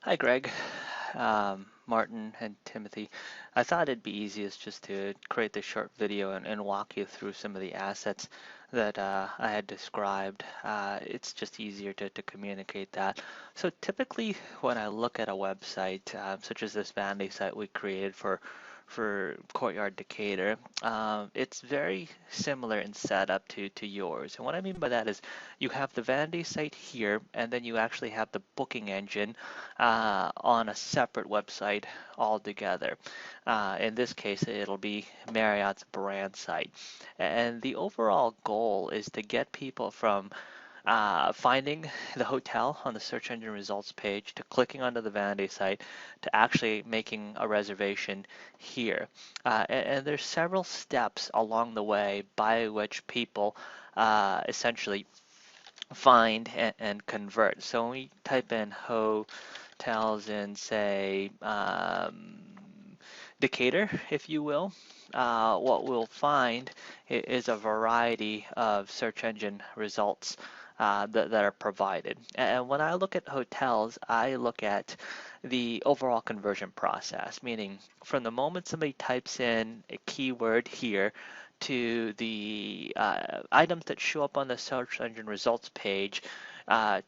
Hi, Greg, Martin, and Timothy. I thought it'd be easiest just to create this short video and walk you through some of the assets that I had described. It's just easier to communicate that. So typically when I look at a website, such as this vanity site we created for Courtyard Decatur, it's very similar in setup to yours. And what I mean by that is you have the vanity site here, and then you actually have the booking engine on a separate website altogether. In this case, it'll be Marriott's brand site. And the overall goal is to get people from finding the hotel on the search engine results page to clicking onto the vanity site to actually making a reservation here. And there's several steps along the way by which people essentially find and convert. So when we type in hotels in, say, Decatur, if you will, what we'll find is a variety of search engine results that are provided. And when I look at hotels, I look at the overall conversion process, meaning from the moment somebody types in a keyword here to the items that show up on the search engine results page,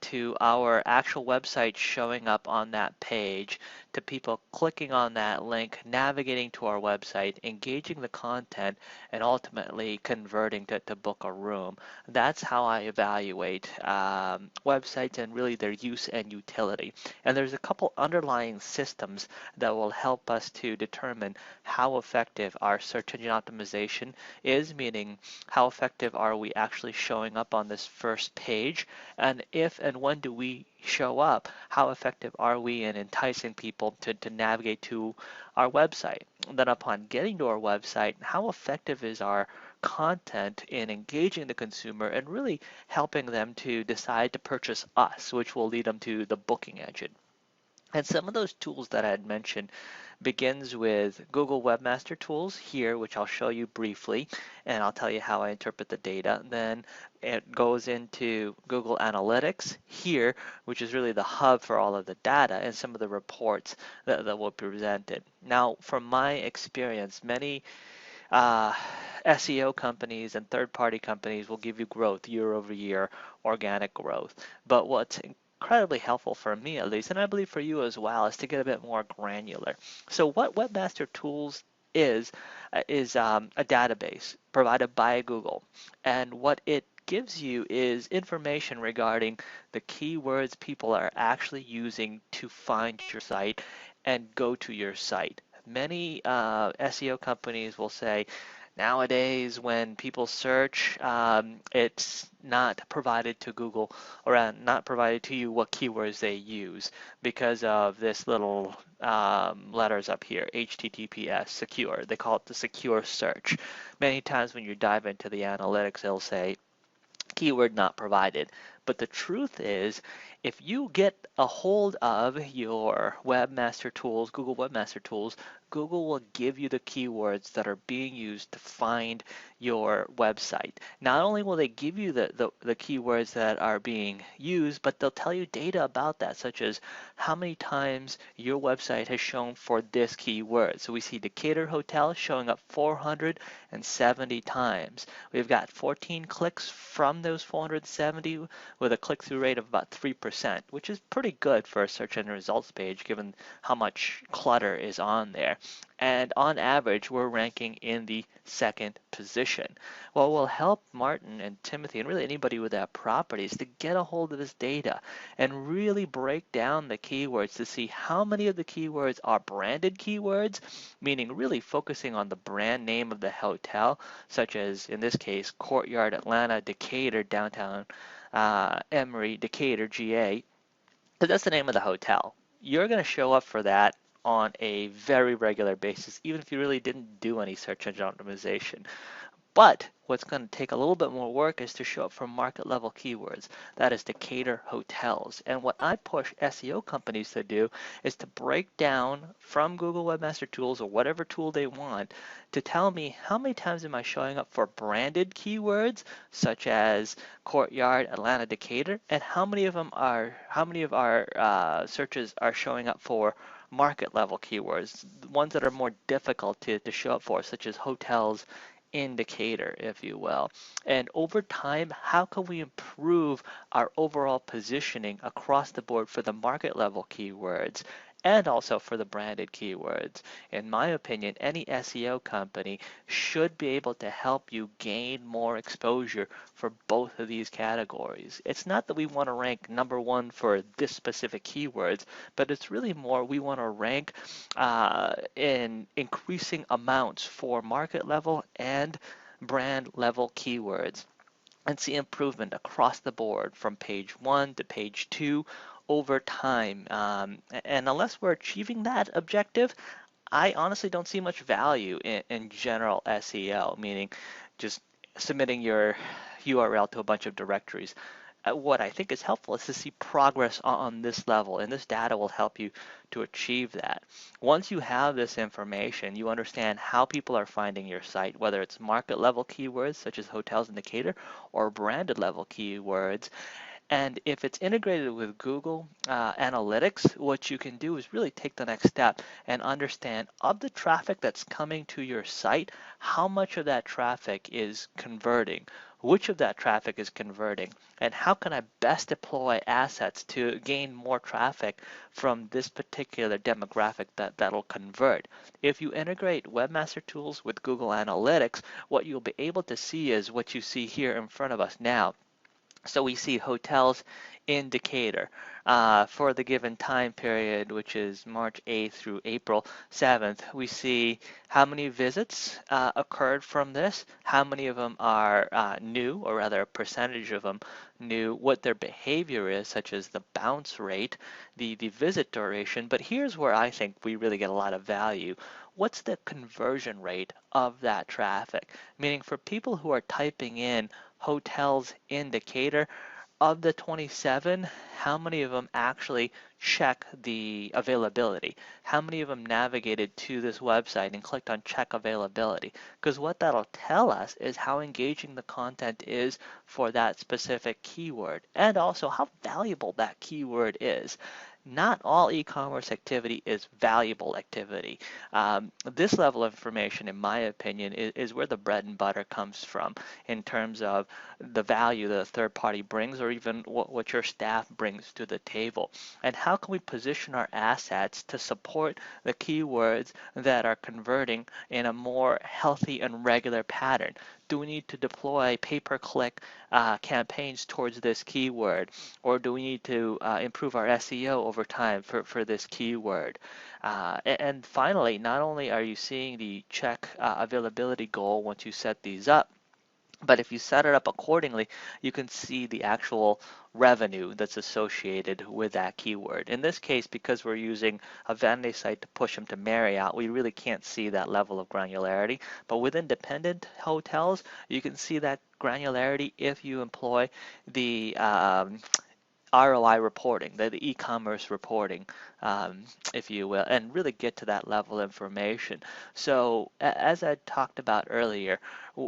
to our actual website showing up on that page, to people clicking on that link, navigating to our website, engaging the content, and ultimately converting to book a room. That's how I evaluate websites and really their use and utility. And there's a couple underlying systems that will help us to determine how effective our search engine optimization is, meaning how effective are we actually showing up on this first page, and if and when do we show up, how effective are we in enticing people to navigate to our website. Then upon getting to our website, how effective is our content in engaging the consumer and really helping them to decide to purchase us, which will lead them to the booking engine. And some of those tools that I had mentioned begins with Google Webmaster Tools here, which I'll show you briefly, and I'll tell you how I interpret the data. Then it goes into Google Analytics here, which is really the hub for all of the data and some of the reports that will be presented. Now, from my experience, many SEO companies and third-party companies will give you growth year over year, organic growth. But what's incredibly helpful for me at least, and I believe for you as well, is to get a bit more granular. So what Webmaster Tools is a database provided by Google, and what it gives you is information regarding the keywords people are actually using to find your site and go to your site. Many SEO companies will say nowadays when people search, it's not provided to Google or not provided to you what keywords they use because of this little letters up here, HTTPS, secure. They call it the secure search. Many times when you dive into the analytics, it'll say keyword not provided. But the truth is, if you get a hold of your Webmaster Tools, Google Webmaster Tools, Google will give you the keywords that are being used to find your website. Not only will they give you the keywords that are being used, but they'll tell you data about that, such as how many times your website has shown for this keyword. So we see Decatur Hotel showing up 470 times. We've got 14 clicks from those 470 with a click-through rate of about 3%, which is pretty good for a search engine results page given how much clutter is on there. And on average, we're ranking in the second position. What will help Martin and Timothy and really anybody with that property is to get a hold of this data and really break down the keywords to see how many of the keywords are branded keywords, meaning really focusing on the brand name of the hotel, such as in this case, Courtyard Atlanta, Decatur, downtown Emory, Decatur, GA, because that's the name of the hotel. You're going to show up for that on a very regular basis, even if you really didn't do any search engine optimization. But what's going to take a little bit more work is to show up for market level keywords. That is to cater hotels. And what I push SEO companies to do is to break down from Google Webmaster Tools or whatever tool they want to tell me how many times am I showing up for branded keywords such as Courtyard, Atlanta, Decatur, and how many of our searches are showing up for market level keywords, ones that are more difficult to show up for, such as hotels, indicator, if you will. And over time, how can we improve our overall positioning across the board for the market level keywords and also for the branded keywords? In my opinion, any SEO company should be able to help you gain more exposure for both of these categories. It's not that we want to rank number one for this specific keywords, but it's really more we want to rank in increasing amounts for market level and brand level keywords and see improvement across the board from page 1 to page 2 over time. And unless we're achieving that objective, I honestly don't see much value in general SEO, meaning just submitting your URL to a bunch of directories. What I think is helpful is to see progress on this level, and this data will help you to achieve that. Once you have this information, you understand how people are finding your site, whether it's market level keywords such as hotels indicator or branded level keywords. And if it's integrated with Google Analytics, what you can do is really take the next step and understand of the traffic that's coming to your site, how much of that traffic is converting, which of that traffic is converting, and how can I best deploy assets to gain more traffic from this particular demographic that'll convert. If you integrate Webmaster Tools with Google Analytics, what you'll be able to see is what you see here in front of us now. So we see hotels in Decatur for the given time period, which is March 8th through April 7th. We see how many visits occurred from this, how many of them are new, or rather a percentage of them new, what their behavior is, such as the bounce rate, the visit duration. But here's where I think we really get a lot of value. What's the conversion rate of that traffic? Meaning for people who are typing in hotels in Decatur, of the 27, how many of them actually check the availability? How many of them navigated to this website and clicked on check availability? Because what that'll tell us is how engaging the content is for that specific keyword and also how valuable that keyword is. Not all e-commerce activity is valuable activity. This level of information, in my opinion, is where the bread and butter comes from in terms of the value that a third party brings or even what your staff brings to the table. And how can we position our assets to support the keywords that are converting in a more healthy and regular pattern? Do we need to deploy pay-per-click campaigns towards this keyword? Or do we need to improve our SEO over time for this keyword? And finally, not only are you seeing the check availability goal once you set these up, but if you set it up accordingly, you can see the actual revenue that's associated with that keyword. In this case, because we're using a vanity site to push them to Marriott, we really can't see that level of granularity. But with independent hotels, you can see that granularity if you employ the ROI reporting, the e-commerce reporting, if you will, and really get to that level of information. So as I talked about earlier,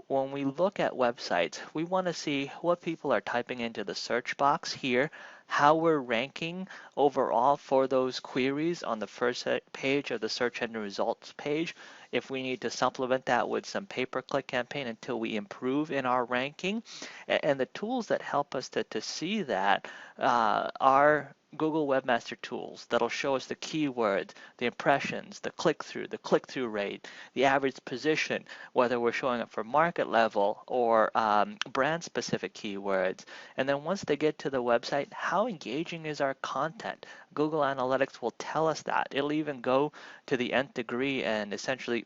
when we look at websites, we want to see what people are typing into the search box here, how we're ranking overall for those queries on the first page of the search engine results page. If we need to supplement that with some pay-per-click campaign until we improve in our ranking. And the tools that help us to see that are Google Webmaster Tools that'll show us the keywords, the impressions, the click-through rate, the average position, whether we're showing up for market level or brand-specific keywords. And then once they get to the website, how engaging is our content? Google Analytics will tell us that. It'll even go to the nth degree and essentially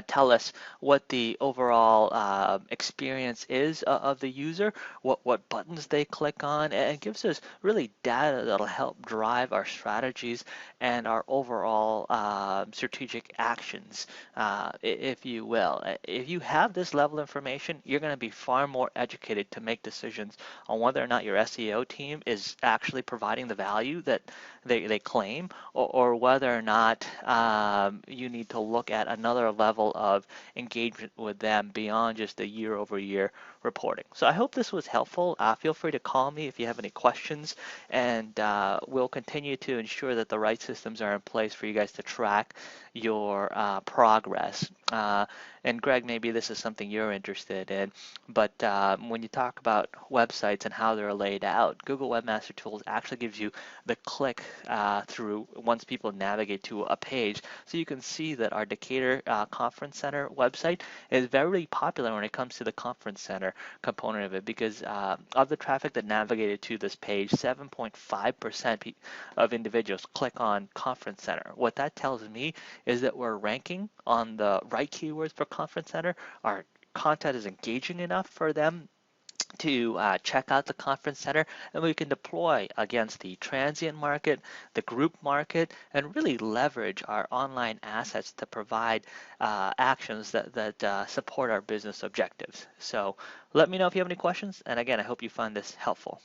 tell us what the overall experience is of the user, what buttons they click on, and gives us really data that'll help drive our strategies and our overall strategic actions, if you will. If you have this level of information, you're going to be far more educated to make decisions on whether or not your SEO team is actually providing the value that they claim, or whether or not you need to look at another level of engagement with them beyond just the year over year reporting. So I hope this was helpful. Feel free to call me if you have any questions, and we'll continue to ensure that the right systems are in place for you guys to track your progress. And Greg, maybe this is something you're interested in, but when you talk about websites and how they're laid out, Google Webmaster Tools actually gives you the click through once people navigate to a page. So you can see that our Decatur Conference Center website is very popular when it comes to the Conference Center component of it, because of the traffic that navigated to this page, 7.5% of individuals click on Conference Center. What that tells me is that we're ranking on the right keywords for Conference Center. Our content is engaging enough for them to check out the conference center, and we can deploy against the transient market, the group market, and really leverage our online assets to provide actions that support our business objectives. So let me know if you have any questions, and again, I hope you find this helpful.